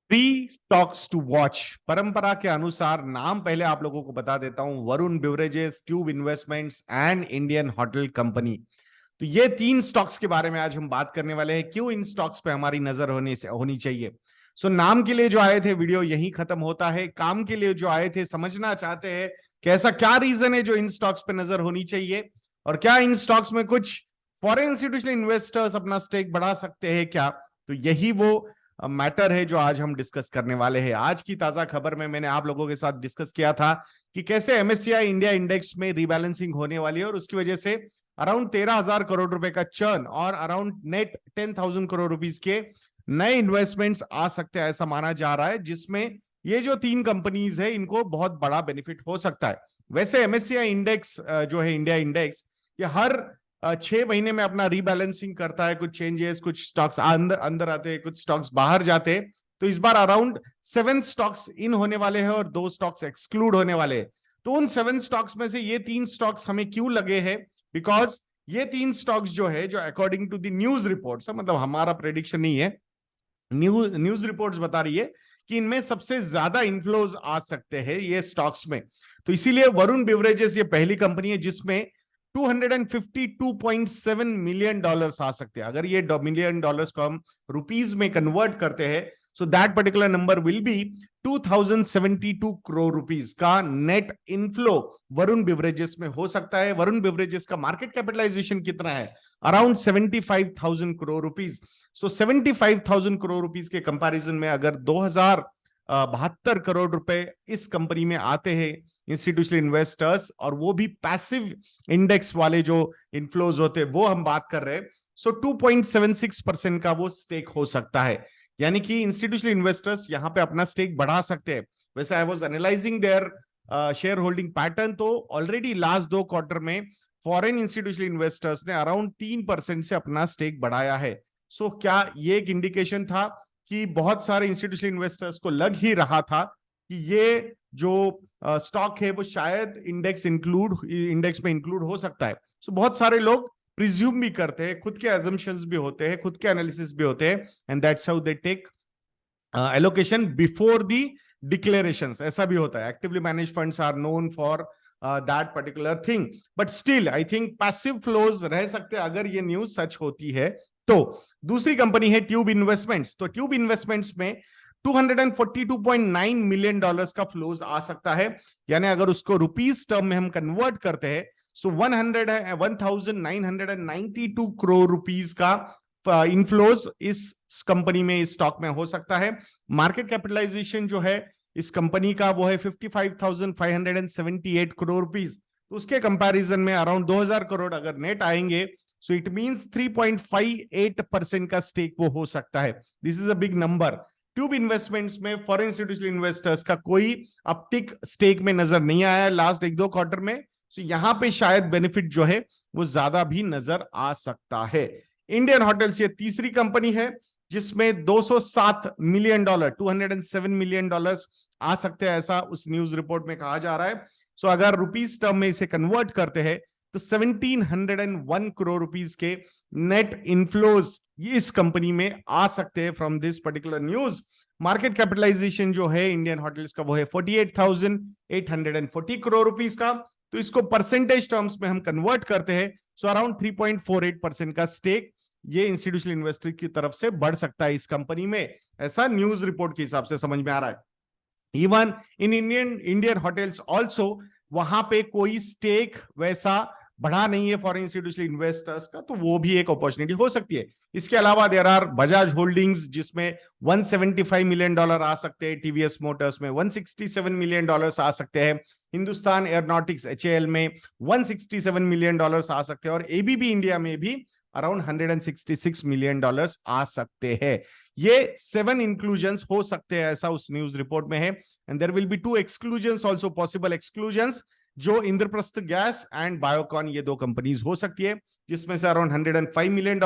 Three stocks to watch. परंपरा के अनुसार नाम पहले आप लोगों को बता देता हूं, Varun beverages, tube investments and Indian hotel company. तो ये तीन स्टॉक्स के बारे में आज हम बात करने वाले हैं, क्यों इन स्टॉक्स पे हमारी नजर होनी चाहिए। सो नाम के लिए जो आए थे वीडियो यही खत्म होता है, काम के लिए जो आए थे समझना चाहते हैं कि ऐसा क्या रीजन है जो इन स्टॉक्स पे नजर होनी चाहिए, और क्या इन स्टॉक्स में कुछ फॉरेन इंस्टीट्यूशनल इन्वेस्टर्स अपना स्टेक बढ़ा सकते हैं क्या। तो यही वो मैटर है जो आज हम डिस्कस करने वाले हैं। आज की ताजा खबर में मैंने आप लोगों के साथ डिस्कस किया था कि कैसे एमएससीआई इंडिया इंडेक्स में रीबैलेंसिंग होने वाली है, और उसकी वजह से अराउंड 13,000 करोड़ रुपए का चर्न और अराउंड नेट 10,000 करोड़ रुपीस के नए इन्वेस्टमेंट्स आ सकते हैं, ऐसा माना जा रहा है, जिसमें ये जो तीन कंपनीज है इनको बहुत बड़ा बेनिफिट हो सकता है। वैसे एमएससीआई इंडेक्स जो है इंडिया इंडेक्स, ये हर 6 महीने में अपना रीबैलेंसिंग करता है, कुछ चेंजेस, कुछ स्टॉक्स अंदर अंदर आते हैं, कुछ स्टॉक्स बाहर जाते हैं। तो इस बार अराउंड 7 स्टॉक्स इन होने वाले हैं और 2 स्टॉक्स एक्सक्लूड होने वाले हैं। तो उन 7 स्टॉक्स में से ये 3 स्टॉक्स हमें क्यों लगे हैं, बिकॉज ये 3 स्टॉक्स जो है, जो according to the news reports, मतलब हमारा प्रेडिक्शन नहीं है, न्यूज रिपोर्ट्स बता रही है कि इनमें सबसे ज्यादा इन्फ्लोज आ सकते हैं ये स्टॉक्स में। तो इसीलिए वरुण बिवरेजेस ये पहली कंपनी है जिसमें $252.7 मिलियन आ सकते हैं। अगर ये मिलियन डॉलर्स को हम रुपीज में कन्वर्ट करते हैं, so that particular number will be 2072 crore rupees का नेट इनफ्लो वरुण बिवरेजेस में हो सकता है। वरुण बिवरेजेस का मार्केट कैपिटलाइजेशन कितना है? Around 75,000 crore rupees. So 75,000 crore rupees के कंपैरिजन में अगर 2072 करोड़ रुपए इस कंपनी में आते हैं इंस्टीट्यूशनल इन्वेस्टर्स, और वो भी पैसिव इंडेक्स वाले जो इनफ्लोज होते हैं वो हम बात कर रहे हैं, सो 2.76% का वो स्टेक हो सकता है। यानी कि इंस्टीट्यूशनल इन्वेस्टर्स यहां पे अपना स्टेक बढ़ा सकते हैं। वैसे I was analysing their share holding pattern, तो ऑलरेडी लास्ट 2 क्वार्टर में फॉरेन इंस्टीट्यूशनल इन्वेस्टर्स ने अराउंड 3% से अपना स्टेक बढ़ाया है। सो क्या ये एक इंडिकेशन था कि बहुत सारे इंस्टीट्यूशनल इन्वेस्टर्स को लग ही रहा था कि ये जो स्टॉक है वो शायद इंडेक्स में इंक्लूड हो सकता है। सो बहुत सारे लोग प्रिज्यूम भी करते हैं, खुद के एजम्पशंस भी होते हैं, खुद के एनालिसिस भी होते हैं, and that's how they take allocation before the declarations. ऐसा भी होता है, actively manage funds are known for that particular thing, but still I think passive flows रह सकते हैं अगर ये न्यूज सच होती है तो। दूसरी कंपनी है ट्यूब इन्वेस्टमेंट्स। तो ट्यूब इन्वेस्टमेंट्स में $242.9 मिलियन का फ्लोज आ सकता है, यानी अगर उसको रुपीस टर्म में हम कन्वर्ट करते हैं, सो 1992 करोड़ रुपीस का इनफ्लोज इस कंपनी में, इस स्टॉक में हो सकता है। मार्केट कैपिटलाइजेशन जो है इस कंपनी का वो है 55,578 करोड़ रुपीस। तो उसके कंपैरिजन में अराउंड 2,000 करोड़ अगर नेट आएंगे, सो इट मींस 3.58% का स्टेक वो हो सकता है। This is a big number. Tube investments में फॉरेन इंस्टीट्यूशनल इन्वेस्टर्स का कोई अपटिक स्टेक में नजर नहीं आया लास्ट 1-2 क्वार्टर में, सो यहां पे शायद बेनिफिट जो है वो ज्यादा भी नजर आ सकता है। इंडियन होटल्स ये तीसरी कंपनी है जिसमें 207 मिलियन डॉलर, $207 मिलियन आ सकते हैं, ऐसा उस न्यूज रिपोर्ट में कहा जा रहा है। सो अगर रुपीस टर्म में इसे कन्वर्ट करते हैं तो 1701 करोड़ रुपीस के नेट इनफ्लोज इस कंपनी में आ सकते हैं from this particular news. Market capitalization जो है इंडियन होटल्स का वो है 48,840 करोड़ रुपीस का। तो इसको परसेंटेज टर्म्स में हम कन्वर्ट करते हैं, सो अराउंड 3.48% का स्टेक ये इंस्टीट्यूशनल इन्वेस्टर की तरफ से बढ़ सकता है इस कंपनी में, ऐसा न्यूज रिपोर्ट के हिसाब से समझ में आ रहा है। Even in Indian hotels also, वहां पे कोई स्टेक वैसा बढ़ा नहीं है फॉरेन इंस्टीट्यूशनल इन्वेस्टर्स का, तो वो भी एक अपॉर्चुनिटी हो सकती है। इसके अलावा देयर आर बजाज होल्डिंग्स जिसमें $175 मिलियन आ सकते हैं, टीवीएस मोटर्स में $167 मिलियन आ सकते हैं, हिंदुस्तान एयरोनॉटिक्स एचएएल में $167 मिलियन आ सकते हैं, और एबीबी इंडिया में भी अराउंड $166 मिलियन आ सकते हैं। ये 7 इंक्लूजन्स हो सकते हैं, ऐसा उस न्यूज रिपोर्ट में है। And there will be 2 exclusions also, possible exclusions, जो इंद्रप्रस्थ गैस एंड बायोकॉन ये 2 कंपनीज हो सकती है, जिसमें से around $105 million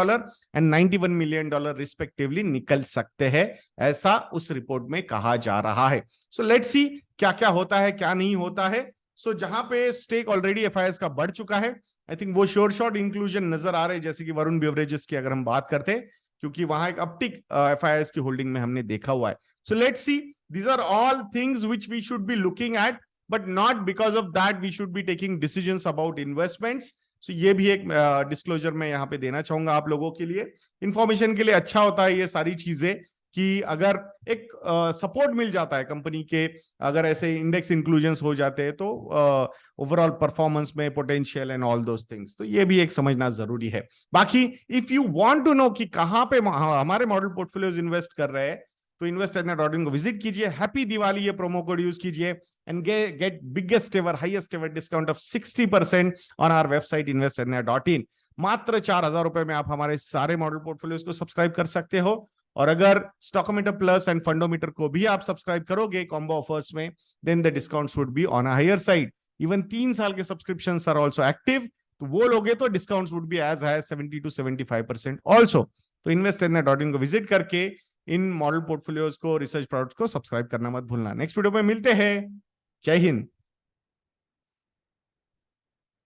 and $91 million respectively निकल सकते हैं, ऐसा उस रिपोर्ट में कहा जा रहा है। सो लेट्स सी क्या क्या होता है, क्या नहीं होता है। सो जहां पे स्टेक ऑलरेडी एफआईएस का बढ़ चुका है, आई थिंक वो श्योर शॉट इंक्लूजन नजर आ रहे हैं, जैसे कि वरुण बिवरेजेस की अगर हम बात करते हैं क्योंकि वहां एक अपटिक FIIs की होल्डिंग में हमने देखा हुआ है. So let's see, these are all things which we should be looking at, but not because of that we should be taking decisions about investments. So ये भी एक डिस्क्लोजर मैं यहाँ पे देना चाहूंगा आप लोगों के लिए. इंफॉर्मेशन के लिए अच्छा होता है ये सारी चीजें कि अगर एक सपोर्ट मिल जाता है कंपनी के, अगर ऐसे इंडेक्स इंक्लूजन्स हो जाते हैं तो ओवरऑल परफॉर्मेंस में potential and all those things, तो ये भी एक समझना जरूरी है. बाकी if you want to know कि कहाँ पे हमारे मॉडल पोर्टफोलियोज इन्वेस्ट कर रहे हैं, तो invested.in को विजिट कीजिए. हैप्पी दिवाली ये प्रोमो कोड यूज कीजिए and get biggest ever highest ever discount off 60% on our website invested.in. मात्र 4,000 रुपए में आप हमारे सारे मॉडल पोर्टफोलियोज को सब्सक्राइब कर सकते हो. और अगर स्टॉकोमीटर प्लस एंड फंडोमीटर को भी आप सब्सक्राइब करोगे कॉम्बो ऑफर्स में, then the discounts would be on a higher side. Even 3 साल के सब्सक्रिप्शंस आर आल्सो एक्टिव, तो वो लोगे तो discounts would be as high 70 to 75% also. तो invested.in को विजिट करके इन मॉडल पोर्टफोलियोज को, रिसर्च प्रोडक्ट्स को सब्सक्राइब करना मत भूलना. नेक्स्ट वीडियो में मिलते हैं. जय हिंद.